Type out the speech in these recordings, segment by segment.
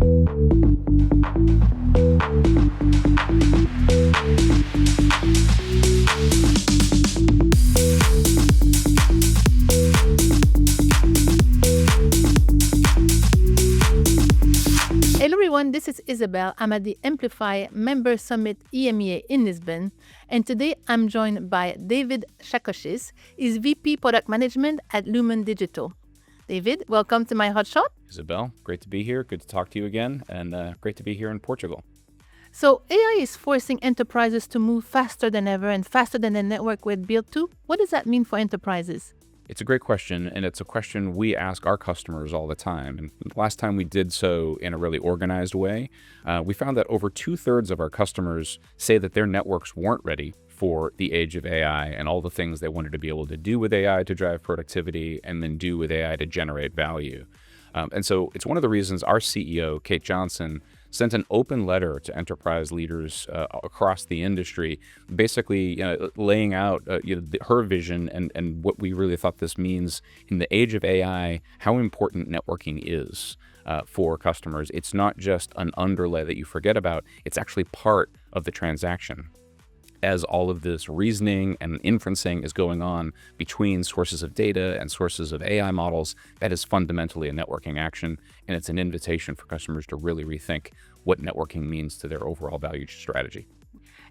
Hello everyone, this is Isabel. I'm at the Mplify Member Summit EMEA in Lisbon, and today I'm joined by David Shacochis. He's VP Product Management at Lumen Digital. David, welcome to my HOTShot. Isabel, great to be here. Good to talk to you again, and great to be here in Portugal. So AI is forcing enterprises to move faster than ever and faster than the network we're built to. What does that mean for enterprises? It's a great question, and it's a question we ask our customers all the time. And the last time we did so in a really organized way, we found that over 2/3 of our customers say that their networks weren't ready for the age of AI and all the things they wanted to be able to do with AI to drive productivity and then do with AI to generate value. And so it's one of the reasons our CEO, Kate Johnson, sent an open letter to enterprise leaders across the industry, basically laying out her vision and what we really thought this means in the age of AI, how important networking is for customers. It's not just an underlay that you forget about, it's actually part of the transaction. As all of this reasoning and inferencing is going on between sources of data and sources of AI models, that is fundamentally a networking action, and it's an invitation for customers to really rethink what networking means to their overall value strategy.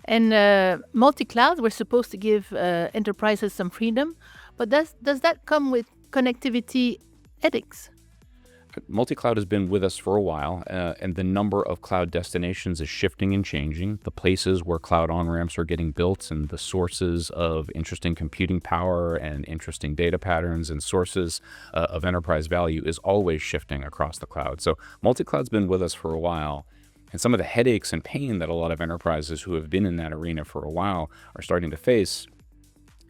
And multi-cloud, we're supposed to give enterprises some freedom, but does that come with connectivity ethics? Multi-cloud has been with us for a while, and the number of cloud destinations is shifting and changing. The places where cloud on-ramps are getting built and the sources of interesting computing power and interesting data patterns and sources of enterprise value is always shifting across the cloud. So multi-cloud's been with us for a while, and some of the headaches and pain that a lot of enterprises who have been in that arena for a while are starting to face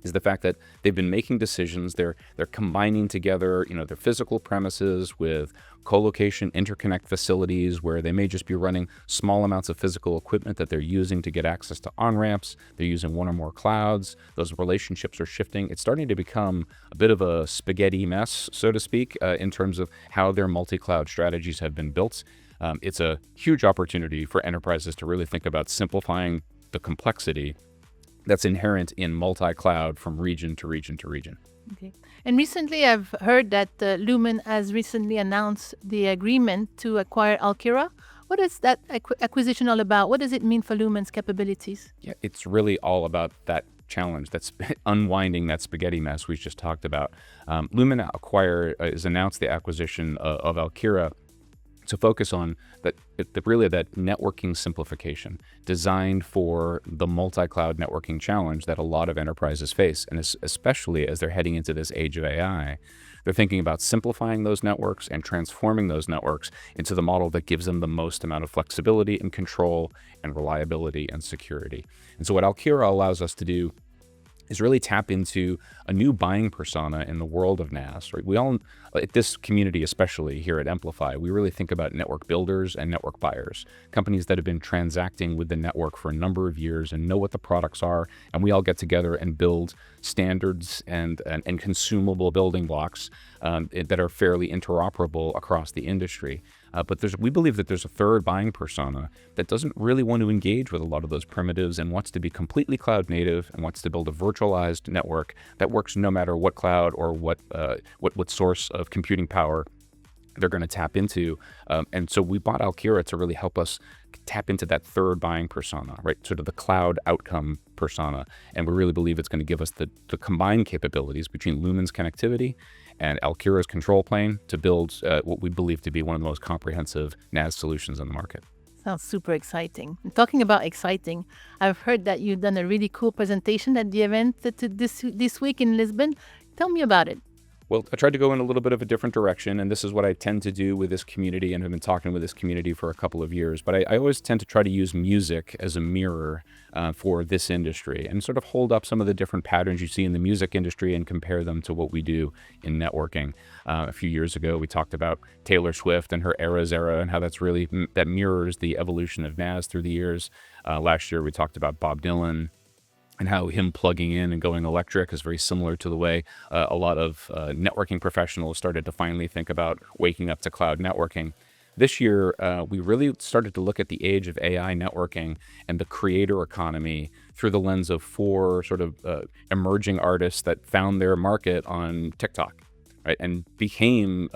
is the fact that they've been making decisions. They're combining together, their physical premises with co-location interconnect facilities where they may just be running small amounts of physical equipment that they're using to get access to on-ramps. They're using one or more clouds. Those relationships are shifting. It's starting to become a bit of a spaghetti mess, so to speak, in terms of how their multi-cloud strategies have been built. It's a huge opportunity for enterprises to really think about simplifying the complexity that's inherent in multi-cloud from region to region to region. Okay. And recently I've heard that Lumen has recently announced the agreement to acquire Alkira. What is that acquisition all about? What does it mean for Lumen's capabilities? Yeah, it's really all about that challenge, that's unwinding that spaghetti mess we just talked about. Lumen has announced the acquisition of Alkira to focus on that networking simplification designed for the multi-cloud networking challenge that a lot of enterprises face. And especially as they're heading into this age of AI, they're thinking about simplifying those networks and transforming those networks into the model that gives them the most amount of flexibility and control and reliability and security. And so what Alkira allows us to do is really tap into a new buying persona in the world of NaaS. Right? We all, at this community, especially here at Mplify, we really think about network builders and network buyers, companies that have been transacting with the network for a number of years and know what the products are, and we all get together and build standards and consumable building blocks that are fairly interoperable across the industry. But we believe that there's a third buying persona that doesn't really want to engage with a lot of those primitives and wants to be completely cloud native and wants to build a virtualized network that works no matter what cloud or what source of computing power they're going to tap into. And so we bought Alkira to really help us tap into that third buying persona, right? Sort of the cloud outcome persona. And we really believe it's going to give us the combined capabilities between Lumen's connectivity and Alkira's control plane to build what we believe to be one of the most comprehensive NaaS solutions on the market. Sounds super exciting. And talking about exciting, I've heard that you've done a really cool presentation at the event this week in Lisbon. Tell me about it. Well, I tried to go in a little bit of a different direction, and this is what I tend to do with this community, and have been talking with this community for a couple of years. But I always tend to try to use music as a mirror for this industry and sort of hold up some of the different patterns you see in the music industry and compare them to what we do in networking. A few years ago, we talked about Taylor Swift and her Eras era and how that mirrors the evolution of NaaS through the years. Last year, we talked about Bob Dylan and how him plugging in and going electric is very similar to the way a lot of networking professionals started to finally think about waking up to cloud networking. this year, we really started to look at the age of AI networking and the creator economy through the lens of 4 sort of emerging artists that found their market on TikTok. Right, and became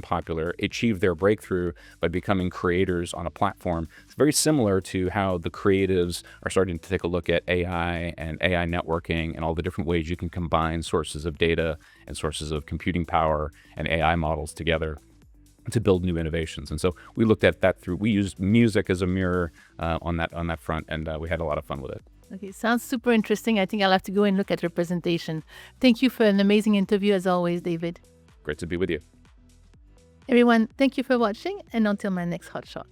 popular, achieved their breakthrough by becoming creators on a platform. It's very similar to how the creatives are starting to take a look at AI and AI networking and all the different ways you can combine sources of data and sources of computing power and AI models together to build new innovations. And so we looked at that we used music as a mirror on that front, and we had a lot of fun with it. Okay, sounds super interesting. I think I'll have to go and look at your presentation. Thank you for an amazing interview as always, David. Great to be with you. Everyone, thank you for watching, and until my next hot shot.